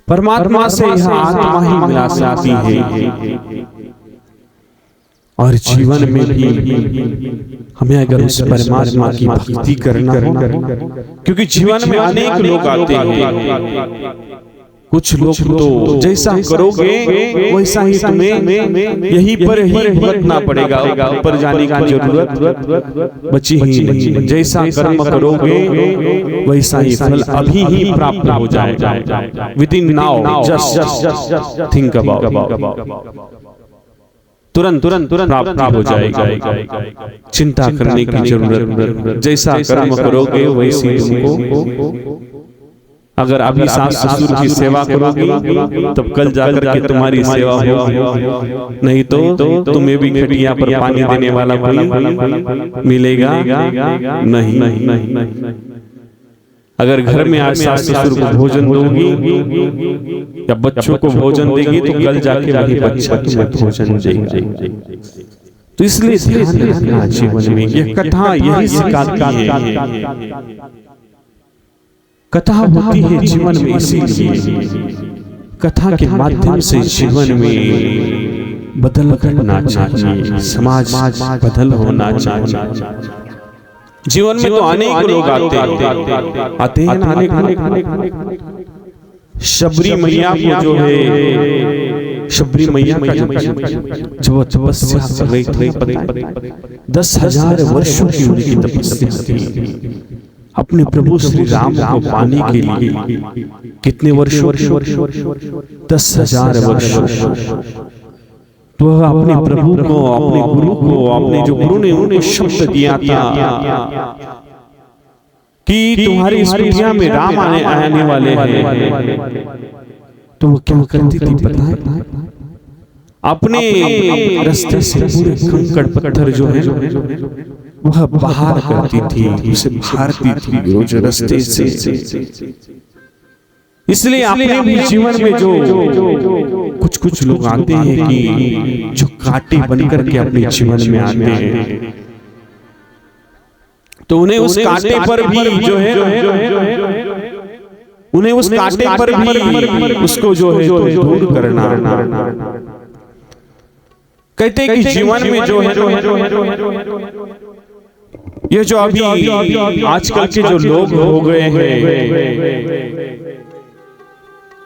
परमात्मा से यह आत्मा ही मिला सकती है। और जीवन में भी हमें अगर उस परमात्मा की भक्ति करना है, क्योंकि जीवन में अनेक लोग आते हैं, कुछ लोग तो जैसा करोगे वैसा ही तुम्हें यहीं पर ही भुगतना पड़ेगा, ऊपर जाने की जरूरत बची ही नहीं। जैसा कर्म करोगे वैसा ही फल अभी ही प्राप्त हो जाएगा। With in now just think about, तुरंत प्राप्त हो जाएगा। चिंता करने की जरूरत, जैसा कर्म करोगे वैसे तुमको, अगर अभी सास ससुर की सेवा करोगी तब कल जाकर के तुम्हारी सेवा होगी, नहीं तो तुम्हें भी खटिया पर पानी देने वाला कोई मिलेगा नहीं। अगर घर में आज सास ससुर को भोजन दोगी या बच्चों को भोजन देगी तो कल जाके वही बच्चा तुम्हें भोजन देगा। तो इसलिए ध्यान रखना जीवन में। यह कथा यही सिखाती है, कथा होती है जीवन में, इसीलिए कथा के माध्यम से जीवन में बदल घटना चाहिए, समाज बदल होना चाहिए। जीवन में तो अनेक लोग आते हैं ना, अनेक। शबरी मैया को जो है, शबरी मैया का जो तपस्या कर रही थी, 10,000 वर्षों की उनकी तपस्या थी अपने प्रभु श्री राम को पाने के लिए। कितने वर्ष? 10,000 वर्ष। तो अपने प्रभु को, अपने गुरु को, अपने जो गुरु ने उन्हें शब्द दिया था कि तुम्हारी इस दुनिया में राम आने वाले हैं, तो वो क्या करती थी पता है? अपने रास्ते से पूरे कंकड़ पत्थर जो है वह बाहर करती थी, उसे भारती थी रोज रास्ते से। इसलिए अपने जीवन में जो कुछ लोग आते हैं कि जो कांटे बनकर के अपने जीवन में आते हैं, तो उन्हें उस कांटे पर भी जो है, उन्हें उस कांटे पर भी उसको जो है तो दूर करना। कहते हैं कि जीवन में जो है ये जो अभी आजकल के जो लोग हो गए हैं,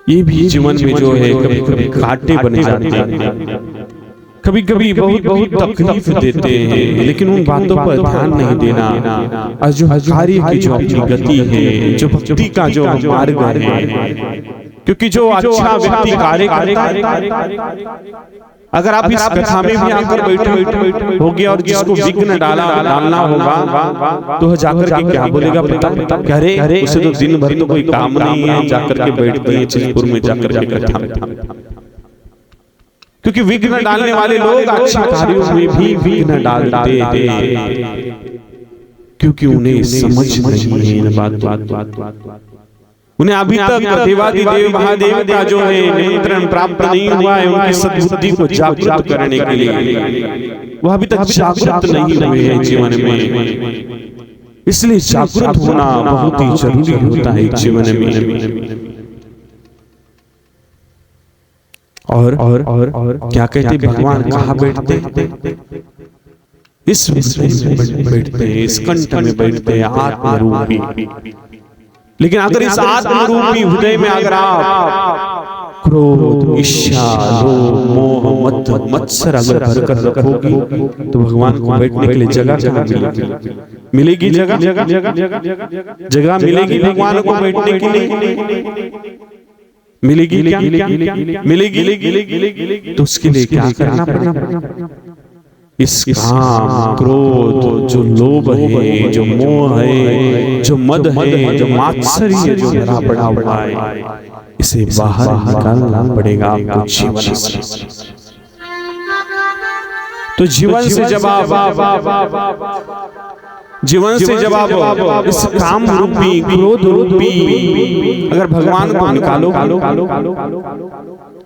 ये भी जीवन में जो है कभी कभी कांटे बन जाते हैं, कभी कभी बहुत तकलीफ देते हैं, लेकिन उन बातों पर ध्यान नहीं देना। और जो कार्य की जो अपनी गति है, जो भक्ति का जो मार्ग है, क्योंकि जो अच्छा व्यक्ति कार्य करता है, अगर आप इस कथा में भी आकर बैठे हो गया और जिसको विघ्न डालना होगा तो जाकर के क्या बोलेगा पता? अरे उसे तो दिन भर तो कोई काम नहीं है, जाकर के बैठते हैं चितपुर में जाकर के कथा में। क्योंकि विघ्न डालने वाले लोग अच्छे कार्यों में भी विघ्न डालते हैं, क्योंकि उन्हें समझ नहीं है इन बात। उन्हें अभी तक देवादिदेव महादेव का जो है निमंत्रण प्राप्त नहीं हुआ है उनकी सद्बुद्धि को जागृत करने के लिए। वह अभी तक जागृत नहीं हुए हैं जीवन में, इसलिए जागृत होना बहुत ही जरूरी होता है जीवन में। और क्या कहते भगवान कहाँ बैठते? इस बैठते हैं, इस कंठ में बैठते हैं, आत्मरूपी। लेकिन अगर इस आत्मरूपी हृदय में अगर आप क्रोध, ईर्ष्या, लोभ, मोह, मत्सर अगर भर कर रखोगी तो भगवान को बैठने के लिए जगह मिलेगी। जगह मिलेगी भगवान को बैठने के लिए मिलेगी। तो उसके लिए क्या करना पड़ेगा? इस काम, क्रोध, जो लोभ है, जो मोह है, जो मद है, जो मात्सर्य जो भरा पड़ा हुआ है, इसे बाहर निकालना पड़ेगा आपको जीवन से। तो जीवन से जब आप इस काम रूपी, क्रोध रूपी अगर भगवान को निकालो,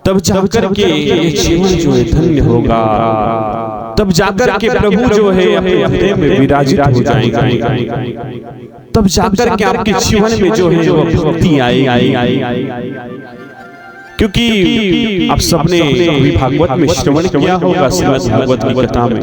तब जाकर के ये जीवन जो है धन्य होगा। तब जाकर के प्रभु जो है अपने हृदय में विराजित हो जाएंगे। तब जाकर के आपके जीवन में जो है वो भक्ति आएगी। क्योंकि आप सबने कभी भागवत में श्रवण किया होगा, श्रीमद् भागवत की कथा में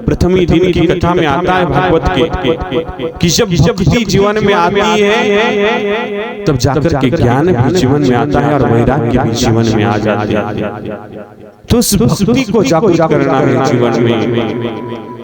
प्रथमी दिन की कथा में आता है भागवत के कि जब भक्ति जीवन में आती है तब जाकर के ज्ञान भी जीवन में आता है और वैराग्य भी जीवन में आ जाता है। तो उस भक्ति को जागरूक करना है जीवन में।